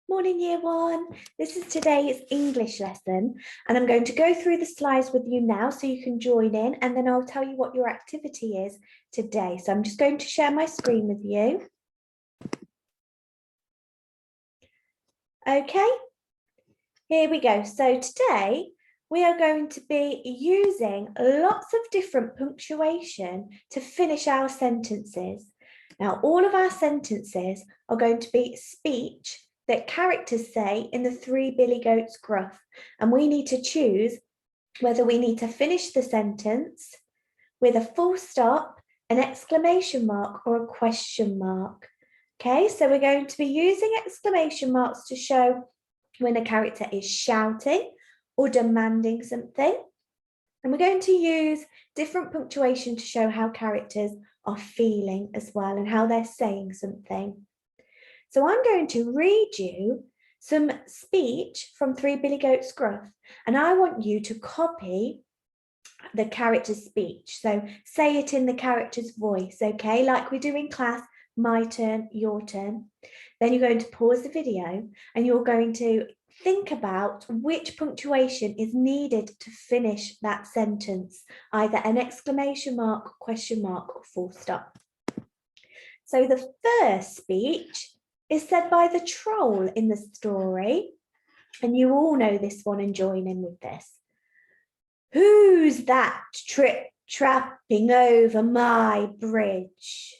Morning, year one. This is today's English lesson, and I'm going to go through the slides with you now so you can join in, and then I'll tell you what your activity is today. So I'm just going to share my screen with you. Okay, here we go. So today we are going to be using lots of different punctuation to finish our sentences. Now, all of our sentences are going to be speech that characters say in the Three Billy Goats Gruff, and we need to choose whether we need to finish the sentence with a full stop, an exclamation mark, or a question mark. Okay, so we're going to be using exclamation marks to show when a character is shouting or demanding something. And we're going to use different punctuation to show how characters are feeling as well and how they're saying something. So I'm going to read you some speech from Three Billy Goats Gruff, and I want you to copy the character's speech. So say it in the character's voice, okay? Like we do in class, my turn, your turn. Then you're going to pause the video and you're going to think about which punctuation is needed to finish that sentence, either an exclamation mark, question mark, or full stop. So the first speech is said by the troll in the story, and you all know this one and join in with this. Who's that trip-trapping over my bridge?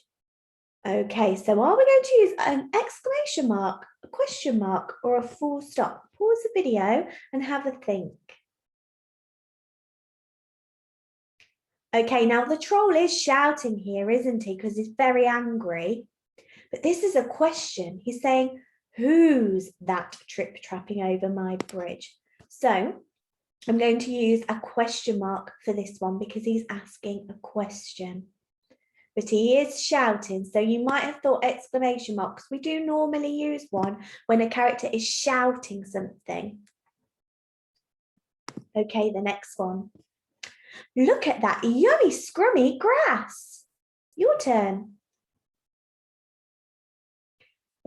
Okay, so are we going to use an exclamation mark, a question mark, or a full stop? Pause the video and have a think. Okay, now the troll is shouting here, isn't he? Because he's very angry. But this is a question. He's saying, who's that trip-trapping over my bridge? So I'm going to use a question mark for this one because he's asking a question. But he is shouting, so you might have thought exclamation mark, because we do normally use one when a character is shouting something. Okay, the next one. Look at that yummy scrummy grass. Your turn.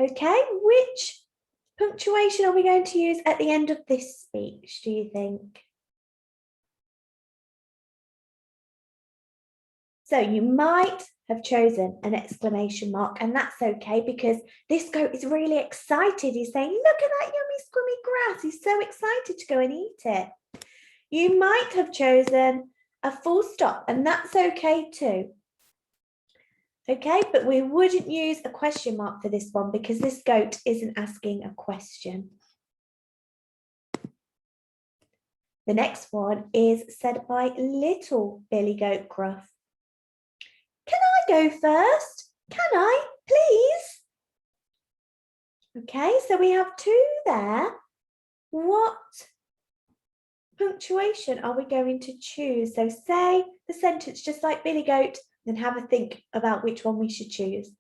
Okay, which punctuation are we going to use at the end of this speech, do you think? So you might have chosen an exclamation mark, and that's okay because this goat is really excited. He's saying, look at that yummy scrummy grass. He's so excited to go and eat it. You might have chosen a full stop, and that's okay too. Okay, but we wouldn't use a question mark for this one because this goat isn't asking a question. The next one is said by Little Billy Goat Gruff. Can I go first? Can I, please? Okay, so we have two there. What punctuation are we going to choose? So say the sentence just like Billy Goat, then have a think about which one we should choose.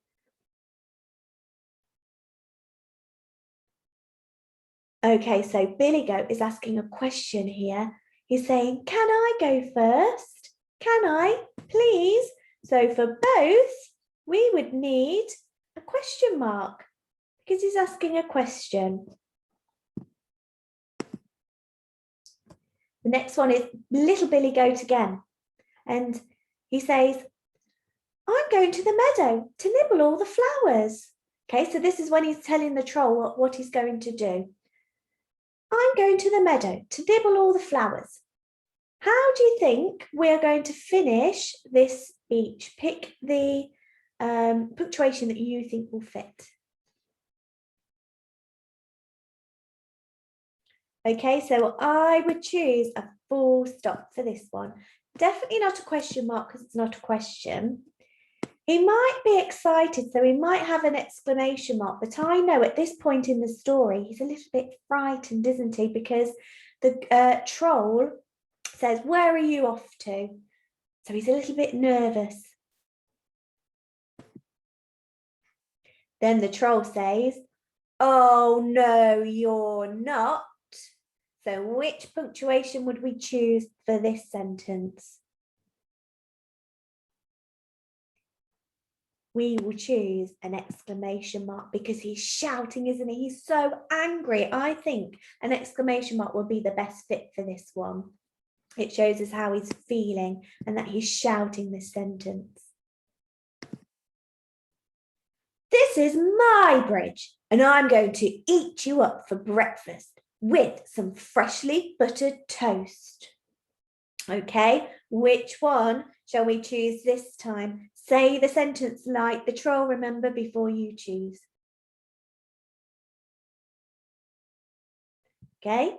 Okay, so Billy Goat is asking a question here. He's saying, can I go first? Can I, please? So for both, we would need a question mark because he's asking a question. The next one is Little Billy Goat again. And he says, I'm going to the meadow to nibble all the flowers. Okay, so this is when he's telling the troll what he's going to do. I'm going to the meadow to nibble all the flowers. How do you think we're going to finish this speech? Pick the punctuation that you think will fit. Okay, so I would choose a full stop for this one. Definitely not a question mark because it's not a question. He might be excited, so he might have an exclamation mark, but I know at this point in the story, he's a little bit frightened, isn't he? Because the troll says, where are you off to? So he's a little bit nervous. Then the troll says, oh no, you're not. So which punctuation would we choose for this sentence? we will choose an exclamation mark because he's shouting, isn't he? He's so angry. I think an exclamation mark will be the best fit for this one. It shows us how he's feeling and that he's shouting this sentence. This is my bridge and I'm going to eat you up for breakfast with some freshly buttered toast. Okay, which one shall we choose this time? Say the sentence like the troll, remember, before you choose. Okay,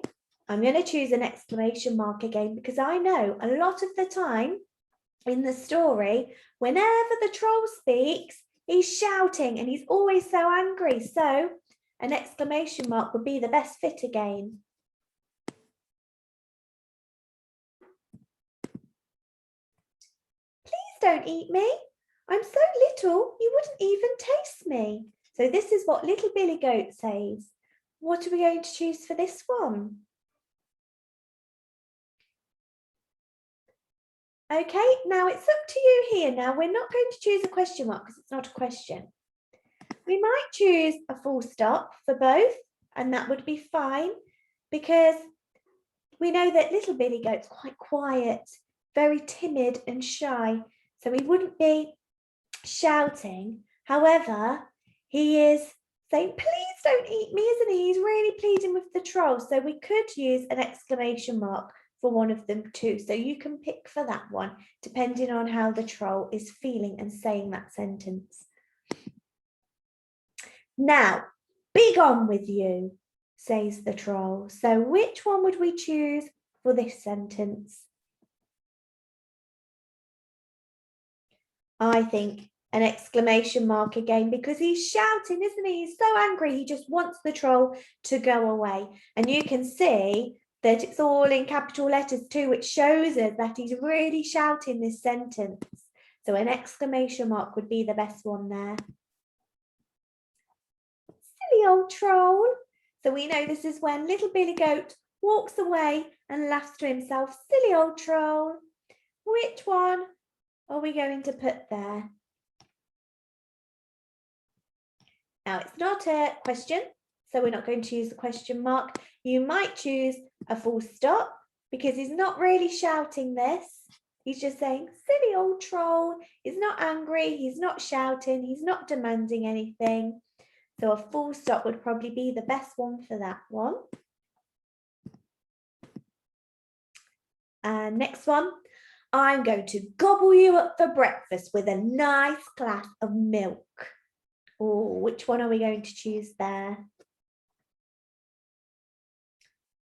I'm going to choose an exclamation mark again because I know a lot of the time in the story, whenever the troll speaks, he's shouting and he's always so angry. So an exclamation mark would be the best fit again. Please don't eat me. I'm so little, you wouldn't even taste me. So this is what little Billy Goat says. What are we going to choose for this one? Okay, now it's up to you here. Now we're not going to choose a question mark because it's not a question. We might choose a full stop for both, and that would be fine because we know that little Billy Goat's quite quiet, very timid and shy. So he wouldn't be shouting. However, he is saying, please don't eat me, isn't he? He's really pleading with the troll. So we could use an exclamation mark for one of them too. So you can pick for that one, depending on how the troll is feeling and saying that sentence. Now, be gone with you, says the troll. So which one would we choose for this sentence? I think an exclamation mark again because he's shouting, isn't he? He's so angry. He just wants the troll to go away. And you can see that it's all in capital letters too, which shows us that he's really shouting this sentence. So an exclamation mark would be the best one there. Silly old troll. So we know this is when little Billy Goat walks away and laughs to himself. Silly old troll. Which one are we going to put there? Now, it's not a question, so we're not going to use the question mark. You might choose a full stop because he's not really shouting this. He's just saying, silly old troll. He's not angry. He's not shouting. He's not demanding anything. So a full stop would probably be the best one for that one. And next one, I'm going to gobble you up for breakfast with a nice glass of milk. Oh, which one are we going to choose there?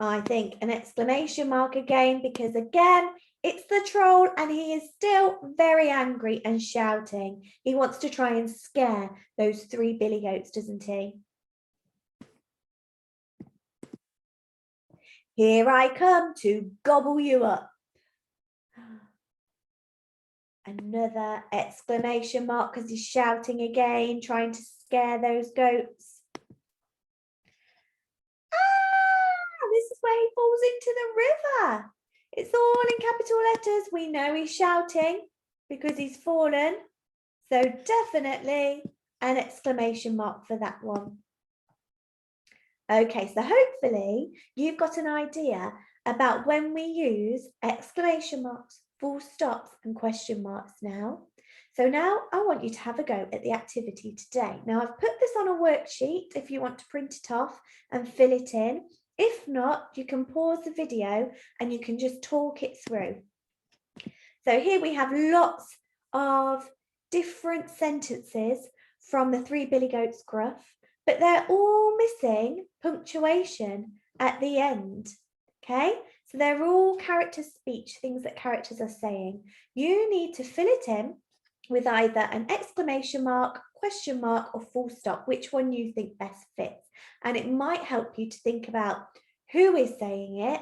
I think an exclamation mark again, because again, it's the troll and he is still very angry and shouting. He wants to try and scare those 3 Billy Goats, doesn't he? Here I come to gobble you up. Another exclamation mark because he's shouting again, trying to scare those goats. This is where he falls into the river. It's all in capital letters. We know he's shouting because he's fallen. So definitely an exclamation mark for that one. Okay, so hopefully you've got an idea about when we use exclamation marks, full stops and question marks now. So now I want you to have a go at the activity today. Now I've put this on a worksheet if you want to print it off and fill it in. If not, you can pause the video and you can just talk it through. So here we have lots of different sentences from the 3 Billy Goats gruff, but they're all missing punctuation at the end. Okay, so they're all character speech, things that characters are saying. You need to fill it in with either an exclamation mark, question mark, or full stop, which one you think best fits. And it might help you to think about who is saying it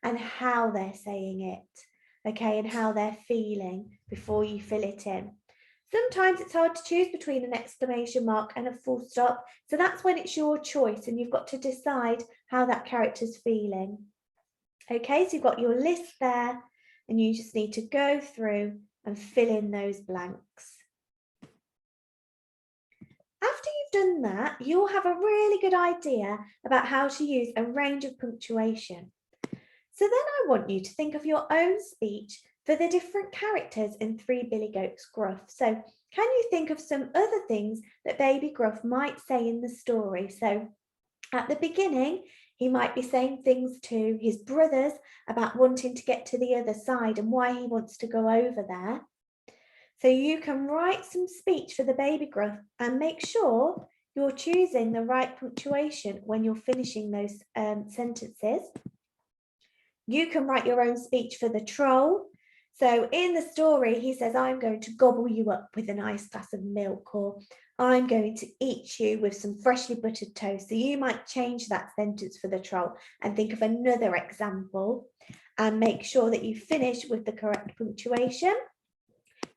and how they're saying it, okay, and how they're feeling before you fill it in. Sometimes it's hard to choose between an exclamation mark and a full stop, so that's when it's your choice and you've got to decide how that character's feeling. Okay, so you've got your list there and you just need to go through and fill in those blanks. you've done that, you'll have a really good idea about how to use a range of punctuation. So then I want you to think of your own speech for the different characters in Three Billy Goats Gruff. So can you think of some other things that Baby Gruff might say in the story? So at the beginning, he might be saying things to his brothers about wanting to get to the other side and why he wants to go over there. So you can write some speech for the Baby Gruff and make sure you're choosing the right punctuation when you're finishing those sentences. You can write your own speech for the troll. So in the story, he says, I'm going to gobble you up with a nice glass of milk, or I'm going to eat you with some freshly buttered toast. So you might change that sentence for the troll and think of another example and make sure that you finish with the correct punctuation.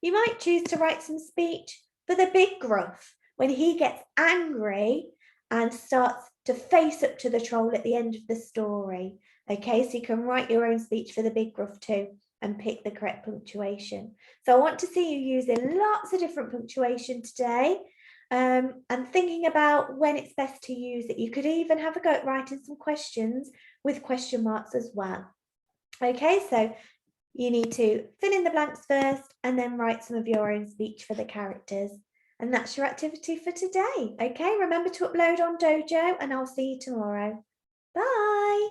You might choose to write some speech for the big gruff when he gets angry and starts to face up to the troll at the end of the story. Okay, so you can write your own speech for the big gruff too and pick the correct punctuation. So I want to see you using lots of different punctuation today and thinking about when it's best to use it. You could even have a go at writing some questions with question marks as well. Okay, so you need to fill in the blanks first and then write some of your own speech for the characters. And that's your activity for today. Okay, remember to upload on Dojo and I'll see you tomorrow. Bye.